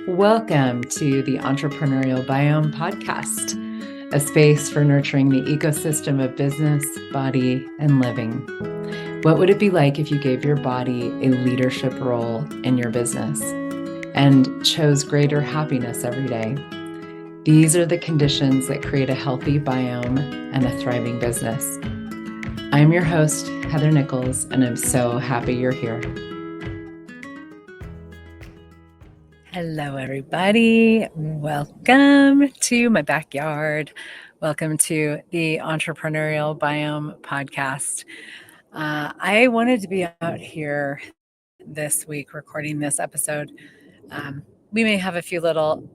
Welcome to the Entrepreneurial Biome podcast, a space for nurturing the ecosystem of business, body, and living. What would it be like if you gave your body a leadership role in your business and chose greater happiness every day? These are the conditions that create a healthy biome and a thriving business. I'm your host, Heather Nichols, and I'm so happy you're here. Hello, everybody. Welcome to my backyard. Welcome to the Entrepreneurial Biome podcast. I wanted to be out here this week recording this episode. We may have a few little,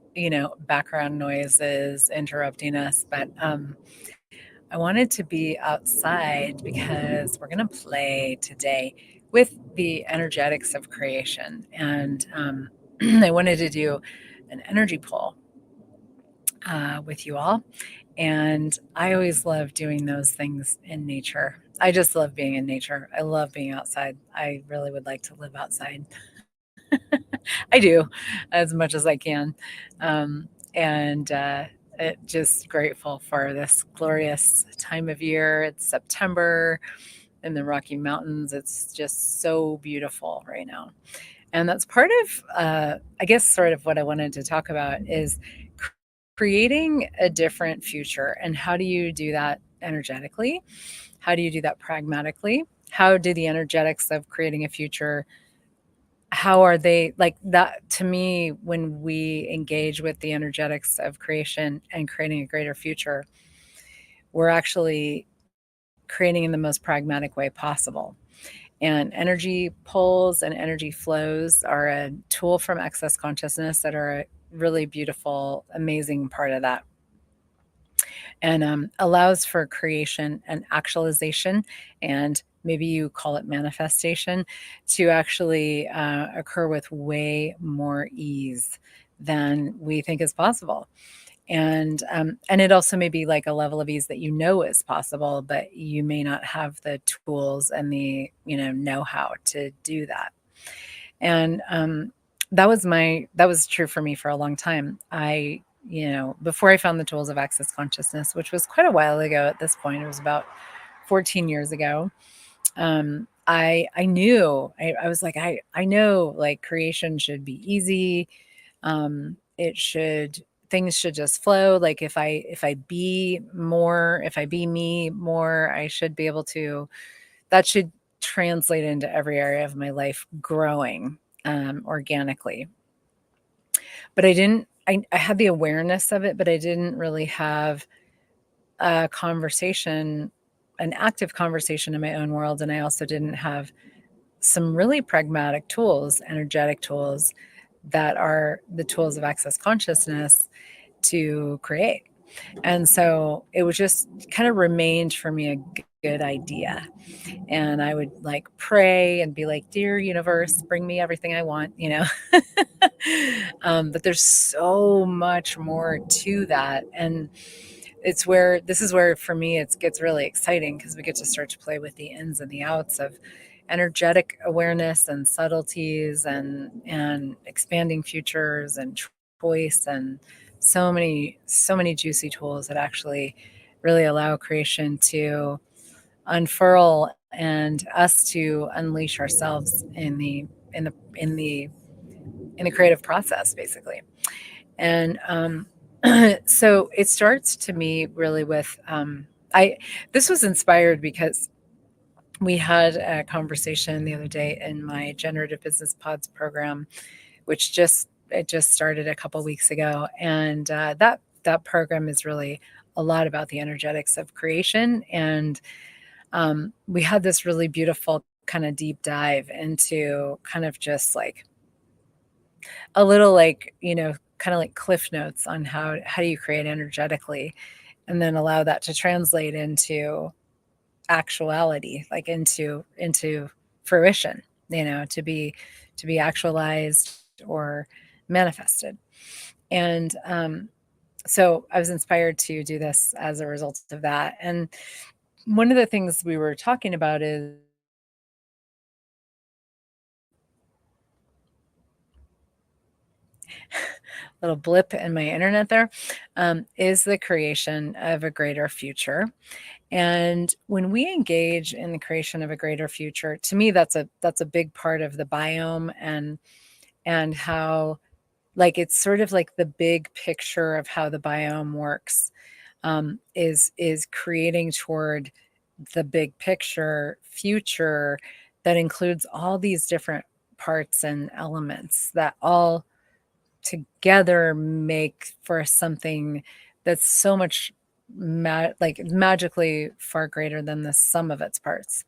background noises interrupting us, but I wanted to be outside because we're going to play today with the energetics of creation. And I wanted to do an energy pull with you all. And I always love doing those things in nature. I just love being in nature. I love being outside. I really would like to live outside. I do as much as I can. Just grateful for this glorious time of year. It's September in the Rocky Mountains. It's just so beautiful right now. And that's part of, I guess, sort of what I wanted to talk about is creating a different future. And how do you do that energetically? How do you do that pragmatically? How do the energetics of creating a future, how are they like that? To me, when we engage with the energetics of creation and creating a greater future, we're actually creating in the most pragmatic way possible. And energy pulls and energy flows are a tool from Access Consciousness that are a really beautiful, amazing part of that. And allows for creation and actualization, and maybe you call it manifestation, to actually occur with way more ease than we think is possible. And it also may be like a level of ease that you know is possible, but you may not have the tools and the know-how to do that. And that was true for me for a long time. Before I found the tools of Access Consciousness, which was quite a while ago at this point, it was about 14 years ago. I knew, I was like, I know like creation should be easy. Things should just flow. Like if I be me more, I should be able to, that should translate into every area of my life growing organically. But I had the awareness of it, but I didn't really have a conversation, an active conversation in my own world. And I also didn't have some really pragmatic tools, energetic tools that are the tools of Access Consciousness to create. And so it was just kind of remained for me a good idea. And I would like pray and be like, dear universe, bring me everything I want, but there's so much more to that. And this is where for me, it gets really exciting because we get to start to play with the ins and the outs of energetic awareness and subtleties and expanding futures and choice and so many juicy tools that actually really allow creation to unfurl and us to unleash ourselves in the creative process, basically. And so it starts to me really with this was inspired because we had a conversation the other day in my Generative Business Pods program, which just started a couple weeks ago, and that program is really a lot about the energetics of creation. And we had this really beautiful kind of deep dive into kind of just like a little like kind of like cliff notes on how do you create energetically, and then allow that to translate into actuality, like into fruition, to be actualized or manifested. And so I was inspired to do this as a result of that. And one of the things we were talking about is little blip in my internet there, is the creation of a greater future. And when we engage in the creation of a greater future, to me, that's a big part of the biome, and how, like, it's sort of like the big picture of how the biome works, is creating toward the big picture future that includes all these different parts and elements that all together make for something that's so much like magically far greater than the sum of its parts.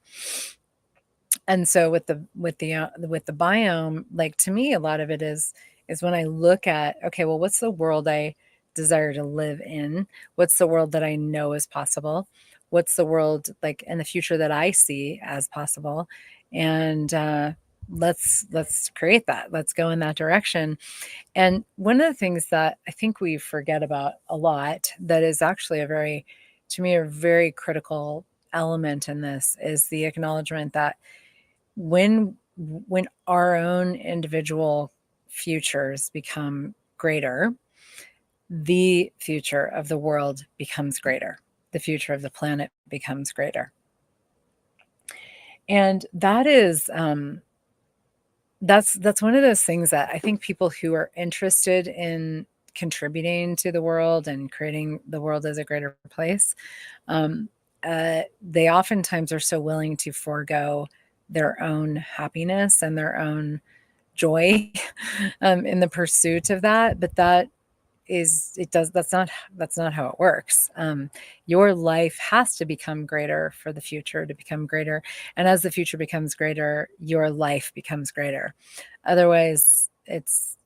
And so with the biome, like, to me, a lot of it is when I look at, okay, well, what's the world I desire to live in? What's the world that I know is possible? What's the world, like, in the future that I see as possible? And let's create that. Let's go in that direction. And one of the things that I think we forget about a lot, that is actually to me, a very critical element in this, is the acknowledgement that when our own individual futures become greater, the future of the world becomes greater. The future of the planet becomes greater. And that's one of those things that I think people who are interested in contributing to the world and creating the world as a greater place, um, they oftentimes are so willing to forego their own happiness and their own joy in the pursuit of that. But that's not how it works. Your life has to become greater for the future to become greater, and as the future becomes greater, your life becomes greater. Otherwise, it's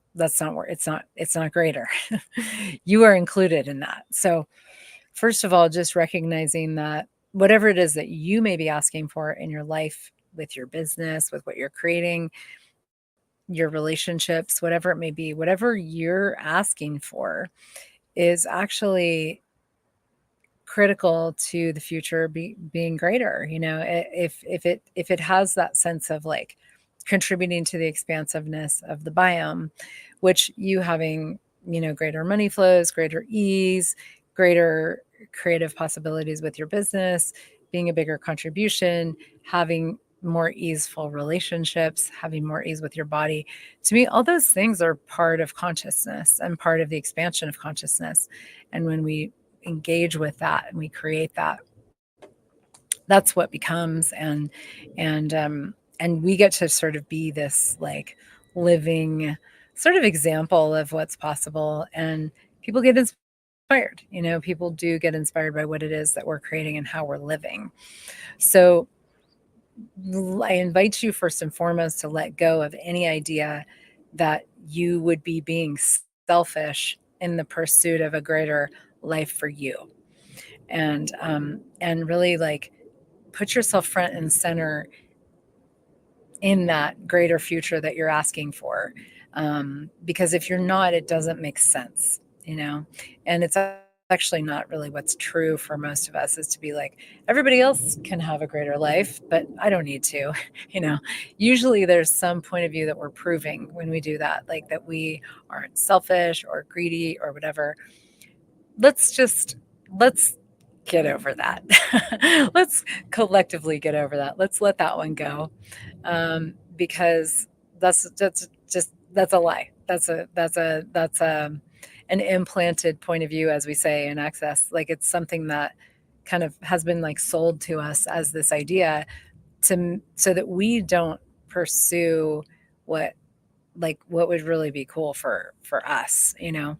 not greater. You are included in that. So first of all, just recognizing that whatever it is that you may be asking for in your life, with your business, with what you're creating, your relationships, whatever it may be, whatever you're asking for is actually critical to the future being greater. If it has that sense of, like, contributing to the expansiveness of the biome, which you having, greater money flows, greater ease, greater creative possibilities with your business, being a bigger contribution, having more easeful relationships, having more ease with your body. To me, all those things are part of consciousness and part of the expansion of consciousness. And when we engage with that and we create that, that's what becomes. And we get to sort of be this, like, living sort of example of what's possible. And people get inspired. People do get inspired by what it is that we're creating and how we're living. So I invite you, first and foremost, to let go of any idea that you would be being selfish in the pursuit of a greater life for you. And really, like, put yourself front and center in that greater future that you're asking for. Because if you're not, it doesn't make sense, and it's actually not really what's true for most of us, is to be like, everybody else can have a greater life, but I don't need to. Usually there's some point of view that we're proving when we do that, like that we aren't selfish or greedy or whatever. Let's get over that. Let's collectively get over that. Let's let that one go, because that's a lie. That's an implanted point of view, as we say in Access. Like, it's something that kind of has been, like, sold to us as this idea, so that we don't pursue what what would really be cool for us, and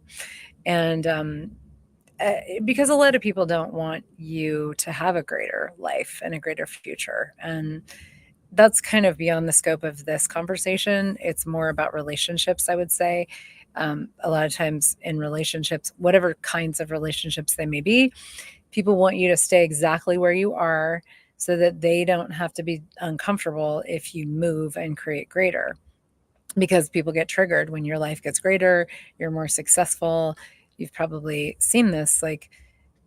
because a lot of people don't want you to have a greater life and a greater future. And that's kind of beyond the scope of this conversation. It's more about relationships, I would say. A lot of times in relationships, whatever kinds of relationships they may be, people want you to stay exactly where you are so that they don't have to be uncomfortable if you move and create greater. Because people get triggered when your life gets greater, you're more successful. You've probably seen this. Like,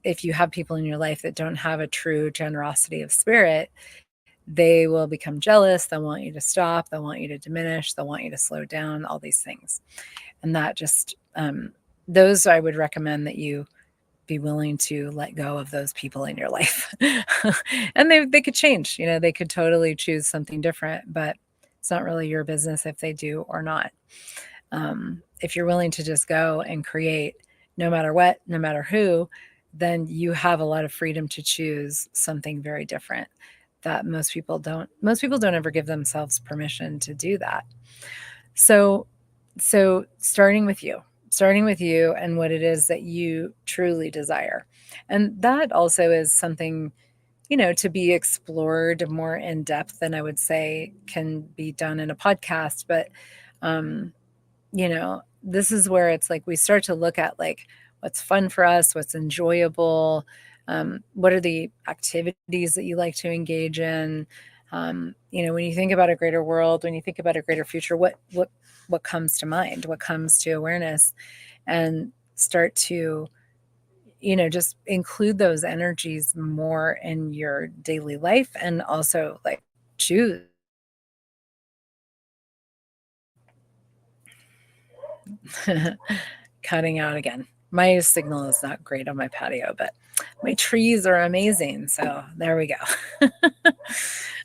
if you have people in your life that don't have a true generosity of spirit, they will become jealous. They'll want you to stop. They'll want you to diminish. They'll want you to slow down, all these things. And that just, those I would recommend that you be willing to let go of those people in your life. And they could change, they could totally choose something different, but it's not really your business if they do or not. If you're willing to just go and create no matter what, no matter who, then you have a lot of freedom to choose something very different that most people don't. Most people don't ever give themselves permission to do that. So starting with you and what it is that you truly desire. And that also is something, to be explored more in depth than I would say can be done in a podcast. But, this is where it's like we start to look at like what's fun for us, what's enjoyable, what are the activities that you like to engage in. When you think about a greater world, when you think about a greater future, what comes to mind, what comes to awareness, and start to, just include those energies more in your daily life, and also like choose. Cutting out again. My signal is not great on my patio, but my trees are amazing. So there we go.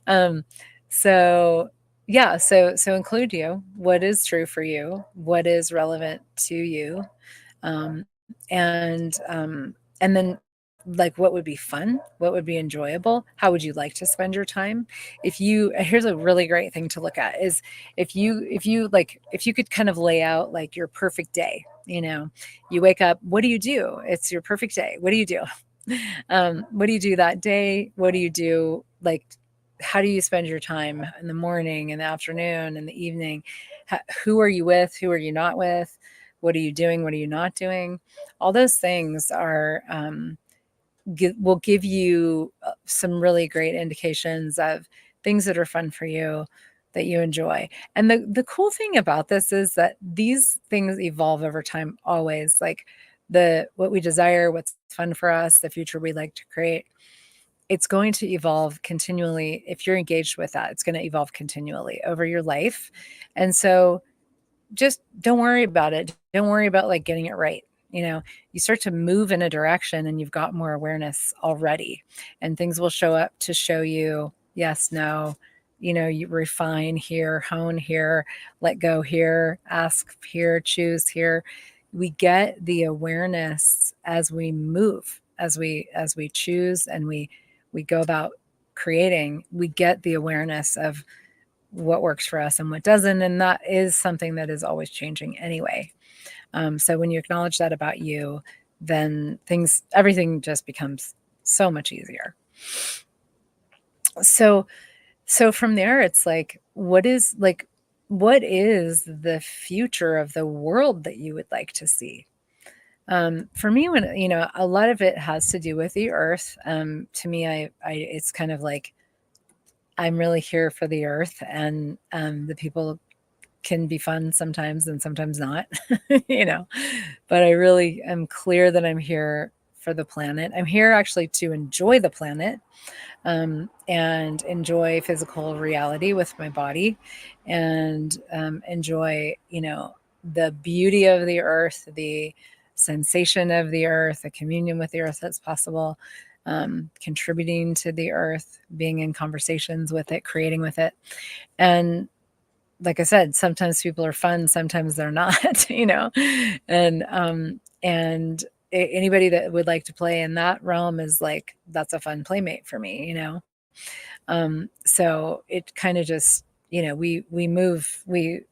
um, so yeah, so include you. What is true for you? What is relevant to you? Um, and then like what would be fun, what would be enjoyable, how would you like to spend your time? Here's a really great thing to look at is if you could kind of lay out like your perfect day. You wake up, what do you do? It's your perfect day. What do you do? What do you do that day? What do you do? Like, how do you spend your time in the morning, in the afternoon, in the evening? Who are you with? Who are you not with? What are you doing? What are you not doing? All those things will give you some really great indications of things that are fun for you, that you enjoy. And the cool thing about this is that these things evolve over time always. Like what we desire, what's fun for us, the future we like to create, it's going to evolve continually. If you're engaged with that, it's going to evolve continually over your life. And so just don't worry about it. Don't worry about like getting it right. You start to move in a direction and you've got more awareness already, and things will show up to show you yes, no, you refine here, hone here, let go here, ask here, choose here. We get the awareness as we move, as we choose, and we go about creating. We get the awareness of what works for us and what doesn't. And that is something that is always changing anyway. So when you acknowledge that about you, then everything just becomes so much easier. So from there, it's like, what is the future of the world that you would like to see? For me, when, a lot of it has to do with the earth. To me, it's kind of like, I'm really here for the earth, and the people can be fun sometimes and sometimes not, you know, but I really am clear that I'm here for the planet. I'm here actually to enjoy the planet, and enjoy physical reality with my body, and enjoy, the beauty of the earth, the sensation of the earth, the communion with the earth that's possible, contributing to the earth, being in conversations with it, creating with it. And like I said, sometimes people are fun, sometimes they're not, and anybody that would like to play in that realm is like, that's a fun playmate for me. So it kind of just, we move, the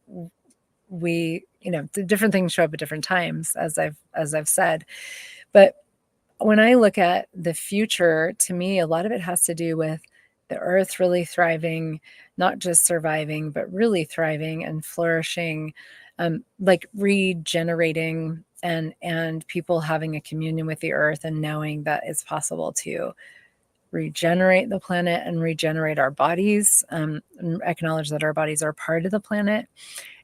different things show up at different times, as I've said. But when I look at the future, to me, a lot of it has to do with the earth really thriving, not just surviving, but really thriving and flourishing, like regenerating, and people having a communion with the earth and knowing that it's possible to regenerate the planet and regenerate our bodies, and acknowledge that our bodies are part of the planet,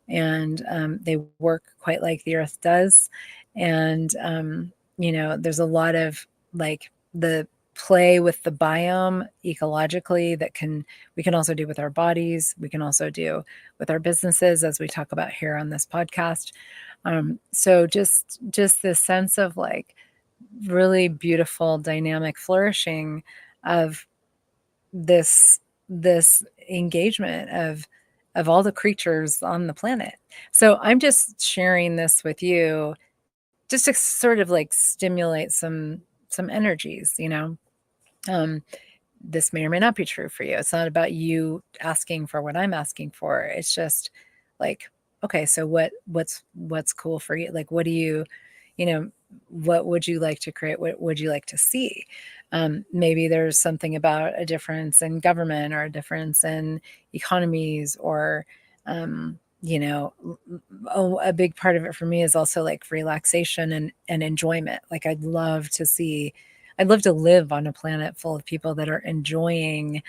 and they work quite like the earth does. And there's a lot of like play with the biome ecologically we can also do with our bodies. We can also do with our businesses, as we talk about here on this podcast. So just this sense of like really beautiful dynamic flourishing of this engagement of all the creatures on the planet. So I'm just sharing this with you just to sort of like stimulate some energies, you know. Um, this may or may not be true for you. It's not about you asking for what I'm asking for. It's just like, okay, so what's cool for you? Like, what do you know, what would you like to create? What would you like to see? Maybe there's something about a difference in government or a difference in economies or, you know, a big part of it for me is also like relaxation and enjoyment. Like I'd love to live on a planet full of people that are enjoying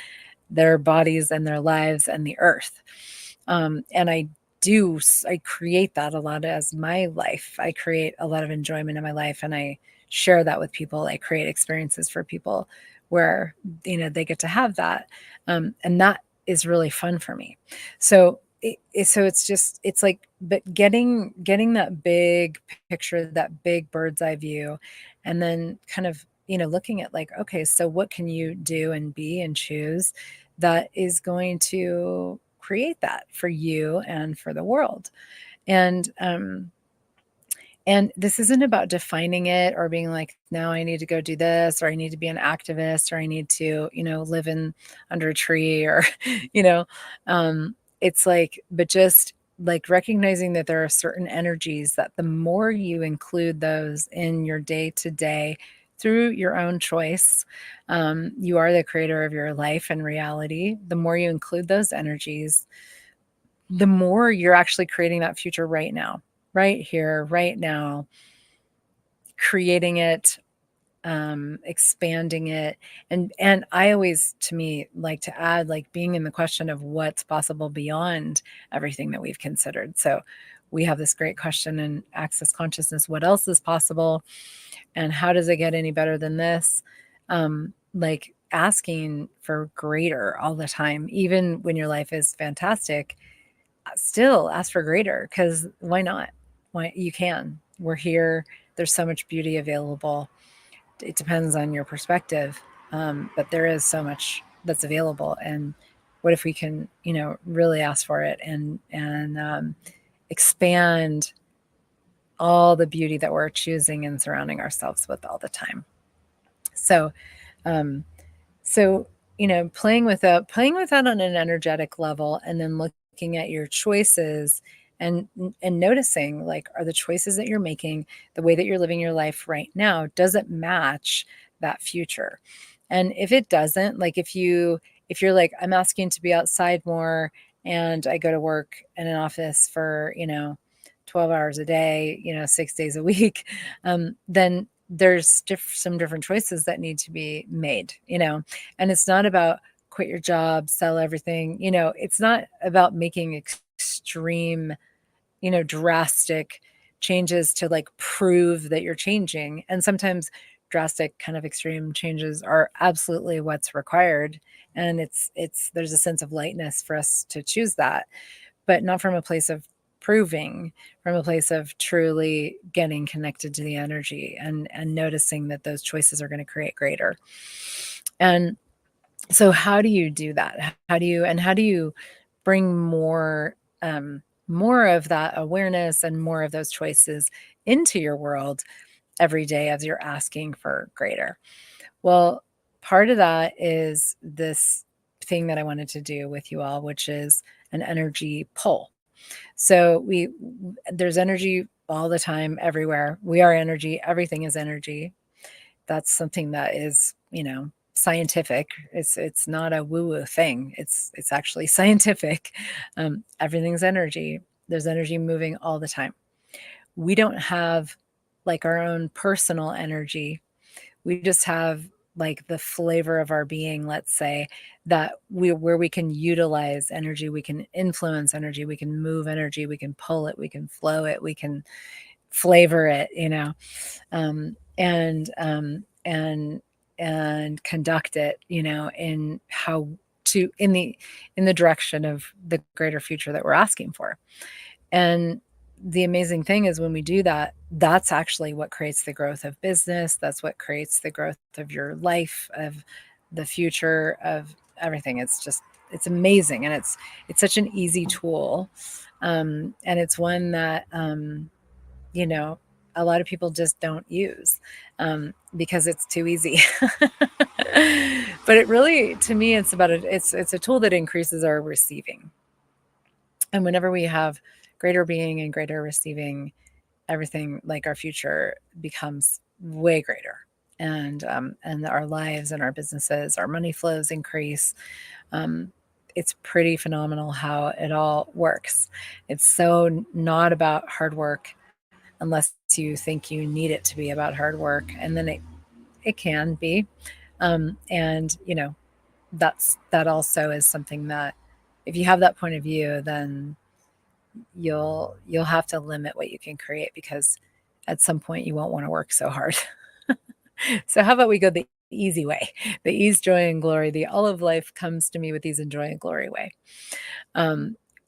their bodies and their lives and the earth. And I create that a lot as my life. I create a lot of enjoyment in my life and I share that with people. I create experiences for people where, you know, they get to have that. And that is really fun for me. So, so it's like, but getting that big picture, that big bird's eye view, and then kind of, you know, looking at like, okay, so what can you do and be and choose that is going to create that for you and for the world. And this isn't about defining it or being like, now I need to go do this, or I need to be an activist, or I need to, you know, live in under a tree, or, you know, it's like, but just like recognizing that there are certain energies that the more you include those in your day to day through your own choice, you are the creator of your life and reality. The more you include those energies, the more you're actually creating that future right now, right here, right now, creating it, expanding it. And I always, to me, like to add like being in the question of what's possible beyond everything that we've considered. So we have this great question in Access Consciousness: what else is possible? And how does it get any better than this? Like asking for greater all the time, even when your life is fantastic, still ask for greater, because why not? Why you can. We're here. There's so much beauty available. It depends on your perspective, but there is so much that's available. And what if we can, you know, really ask for it and expand all the beauty that we're choosing and surrounding ourselves with all the time. So, um, so you know, playing with that on an energetic level, and then looking at your choices and noticing, like, are the choices that you're making, the way that you're living your life right now, does it match that future? And if it doesn't, like if you're like, I'm asking to be outside more, and I go to work in an office for, you know, 12 hours a day, you know, 6 days a week, then there's some different choices that need to be made, you know. And it's not about quit your job, sell everything, you know. It's not about making extreme, you know, drastic changes to like prove that you're changing. And sometimes drastic kind of extreme changes are absolutely what's required. And it's there's a sense of lightness for us to choose that, but not from a place of proving, from a place of truly getting connected to the energy and noticing that those choices are going to create greater. And so how do you do that? How do you bring more of that awareness and more of those choices into your world every day as you're asking for greater? Well, part of that is this thing that I wanted to do with you all, which is an energy pull. So there's energy all the time, everywhere. We are energy. Everything is energy. That's something that is, you know, scientific. It's not a woo-woo thing. It's actually scientific. Everything's energy. There's energy moving all the time. We don't have like our own personal energy. We just have like the flavor of our being, let's say, that where we can utilize energy, we can influence energy, we can move energy, we can pull it, we can flow it, we can flavor it, you know. And and conduct it, in how to in the direction of the greater future that we're asking for. And the amazing thing is when we do that, that's actually what creates the growth of business. That's what creates the growth of your life, of the future, of everything. It's amazing. And it's such an easy tool. And it's one that, you know, a lot of people just don't use because it's too easy. But it really, to me, it's a tool that increases our receiving. And whenever we have greater being and greater receiving, everything, like our future, becomes way greater. And our lives and our businesses, our money flows increase. It's pretty phenomenal how it all works. It's so not about hard work unless you think you need it to be about hard work, and then it can be. And that also is something that, if you have that point of view, then you'll have to limit what you can create, because at some point you won't want to work so hard. So how about we go the easy way, the ease, joy, and glory, the all of life comes to me with ease and joy and glory way.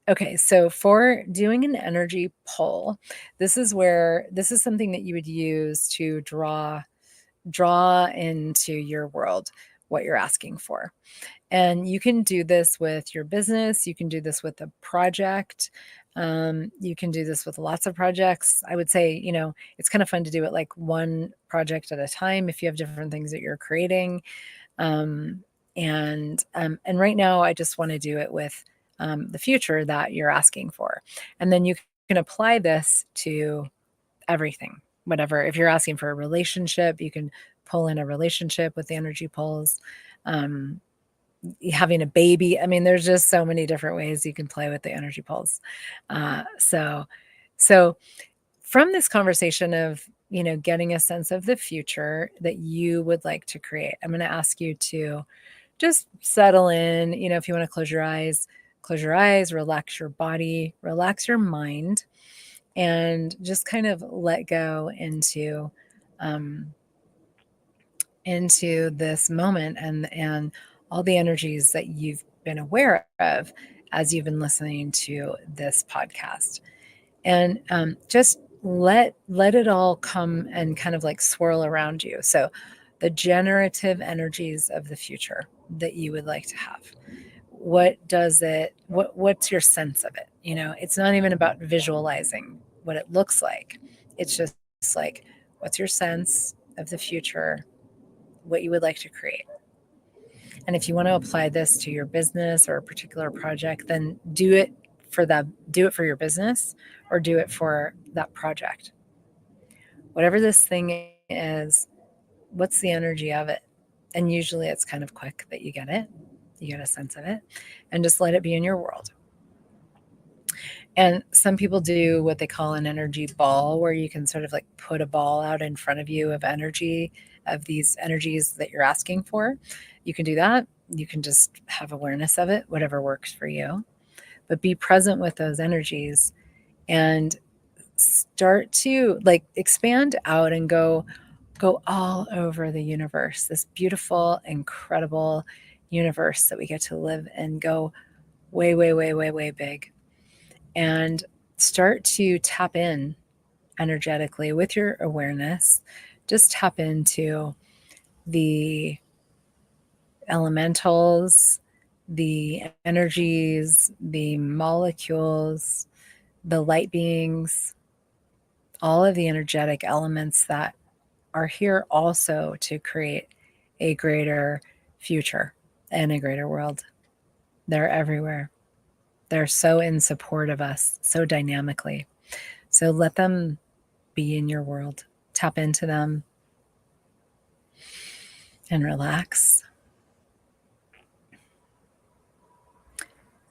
Okay, so for doing an energy pull, this is something that you would use to draw into your world what you're asking for. And you can do this with your business. You can do this with a project. You can do this with lots of projects. I would say, it's kind of fun to do it like one project at a time if you have different things that you're creating. And right now, I just want to do it with the future that you're asking for. And then you can apply this to everything, whatever. If you're asking for a relationship, you can pull in a relationship with the energy pulls. Having a baby. I mean, there's just so many different ways you can play with the energy pulse. So from this conversation of, getting a sense of the future that you would like to create, I'm going to ask you to just settle in. If you want to close your eyes, relax your body, relax your mind, and just kind of let go into this moment and all the energies that you've been aware of as you've been listening to this podcast. And just let it all come and kind of like swirl around you. So the generative energies of the future that you would like to have. What's your sense of it? It's not even about visualizing what it looks like. It's just like, what's your sense of the future, what you would like to create? And if you want to apply this to your business or a particular project, then do it for your business, or do it for that project. Whatever this thing is, what's the energy of it? And usually it's kind of quick that you get it. You get a sense of it, and just let it be in your world. And some people do what they call an energy ball, where you can sort of like put a ball out in front of you of energy, of these energies that you're asking for. You can do that. You can just have awareness of it, whatever works for you. But be present with those energies and start to like expand out and go all over the universe, this beautiful, incredible universe that we get to live and go way, way, way, way, way big. And start to tap in energetically with your awareness. Just tap into the elementals, the energies, the molecules, the light beings, all of the energetic elements that are here also to create a greater future and a greater world. They're everywhere. They're so in support of us, so dynamically. So let them be in your world. Tap into them and relax.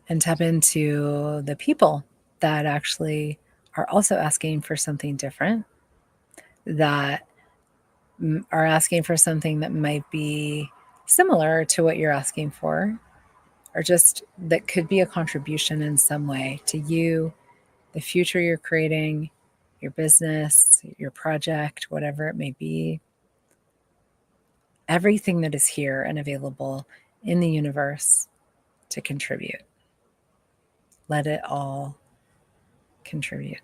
And tap into the people that actually are also asking for something different, that are asking for something that might be similar to what you're asking for, or just that could be a contribution in some way to you, the future you're creating, your business, your project, whatever it may be. everything that is here and available in the universe to contribute. Let it all contribute.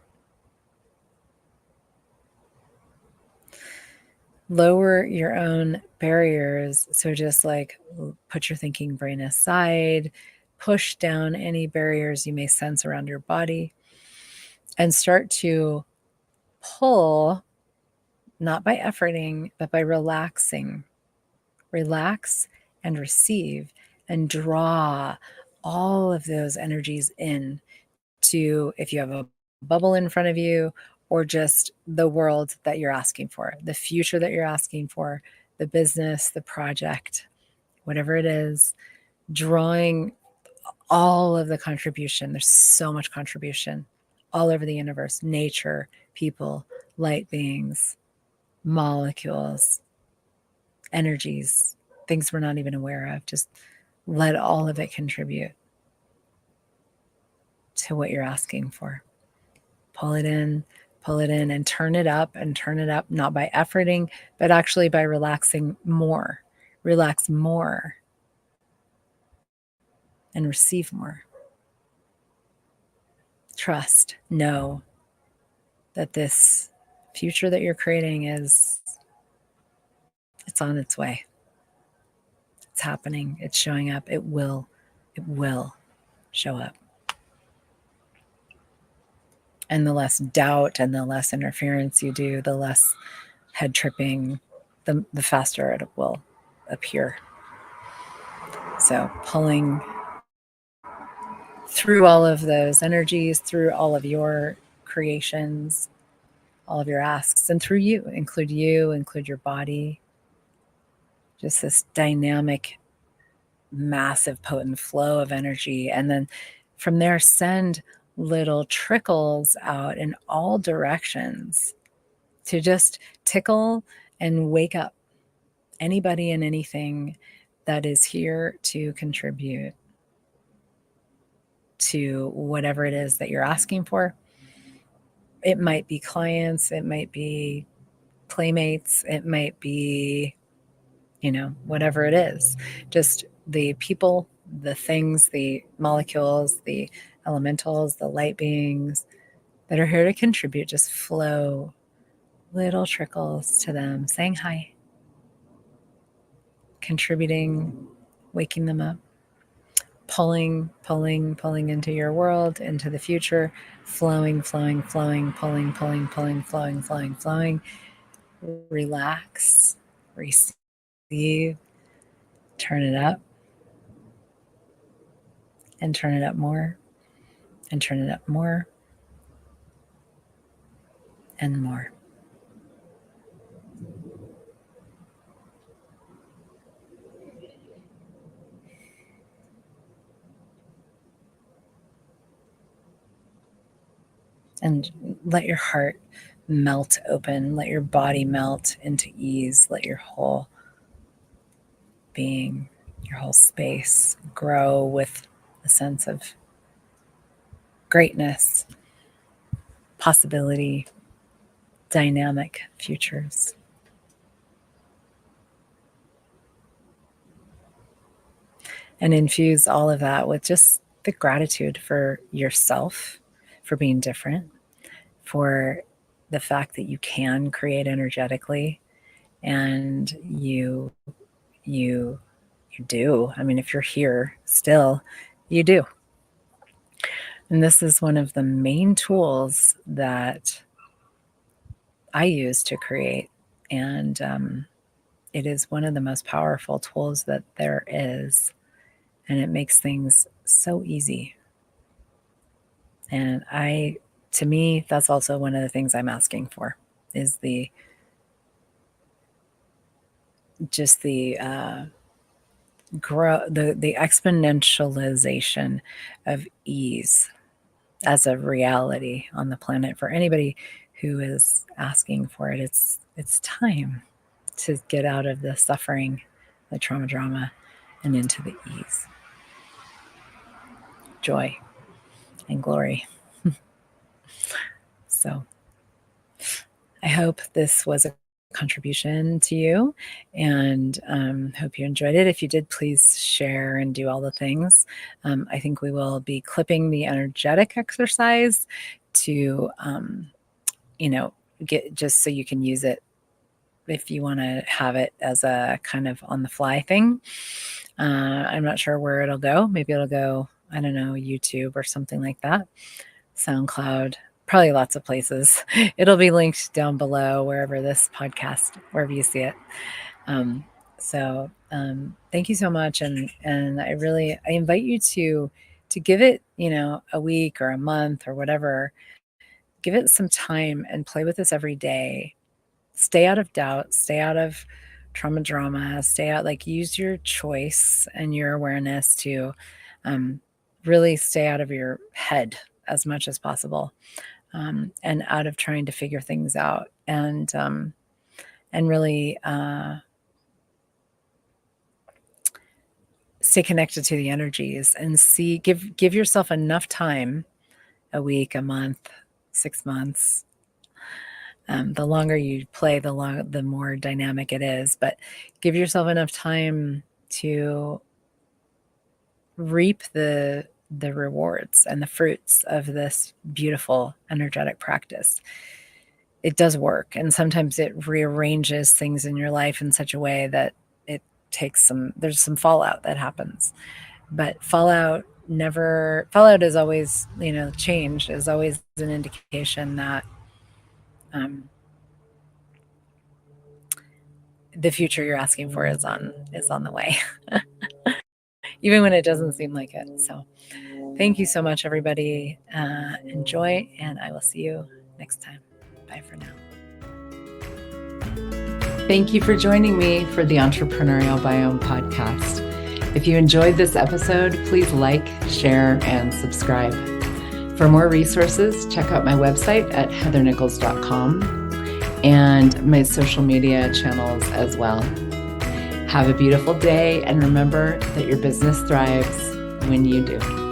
Lower your own barriers. So just like put your thinking brain aside, push down any barriers you may sense around your body, and start to pull, not by efforting, but by relaxing. Relax and receive and draw all of those energies in to, if you have a bubble in front of you, or just the world that you're asking for, the future that you're asking for, the business, the project, whatever it is, drawing all of the contribution. There's so much contribution all over the universe, nature, people, light beings, molecules, energies, things we're not even aware of. Just let all of it contribute to what you're asking for. Pull it in, and turn it up, not by efforting, but actually by relaxing more. Relax more and receive more. Trust, know that this future that you're creating it's on its way. It's happening. It's showing up. It will show up. And the less doubt and the less interference you do, the less head tripping, the faster it will appear. So pulling through all of those energies, through all of your creations, all of your asks, and through you, include your body, just this dynamic, massive, potent flow of energy. And then from there, send little trickles out in all directions to just tickle and wake up anybody and anything that is here to contribute to whatever it is that you're asking for. It might be clients, it might be playmates, it might be, whatever it is. Just the people, the things, the molecules, the elementals, the light beings that are here to contribute, just flow little trickles to them, saying hi, contributing, waking them up, pulling into your world, into the future, flowing, pulling, flowing. Relax, receive, turn it up, and turn it up more, and turn it up more, and more. And let your heart melt open, let your body melt into ease, let your whole being, your whole space grow with a sense of greatness, possibility, dynamic futures. And infuse all of that with just the gratitude for yourself, for being different, for the fact that you can create energetically, and you do. I mean, if you're here still, you do. And this is one of the main tools that I use to create. And it is one of the most powerful tools that there is. And it makes things so easy. And to me, that's also one of the things I'm asking for, is the exponentialization of ease as a reality on the planet for anybody who is asking for it. It's time to get out of the suffering, the trauma drama, and into the ease, joy, and glory. So I hope this was a contribution to you, and hope you enjoyed it. If you did, please share and do all the things. I think we will be clipping the energetic exercise to, get just so you can use it if you want to have it as a kind of on the fly thing. I'm not sure where it'll go. Maybe it'll go, I don't know, YouTube or something like that. SoundCloud, probably lots of places. It'll be linked down below wherever wherever you see it. Thank you so much. And I invite you to give it, a week or a month or whatever. Give it some time and play with this every day. Stay out of doubt, stay out of trauma drama, use your choice and your awareness to really stay out of your head as much as possible, and out of trying to figure things out, and really stay connected to the energies, and give yourself enough time, a week, a month, 6 months. The longer you play, the more dynamic it is, but give yourself enough time to reap the rewards and the fruits of this beautiful energetic practice. It does work, and sometimes it rearranges things in your life in such a way that there's some fallout that happens. But fallout is always, change is always an indication that the future you're asking for is on the way, even when it doesn't seem like it. So thank you so much, everybody. Enjoy, and I will see you next time. Bye for now. Thank you for joining me for the Entrepreneurial Biome podcast. If you enjoyed this episode, please like, share, and subscribe. For more resources, check out my website at heathernichols.com and my social media channels as well. Have a beautiful day, and remember that your business thrives when you do.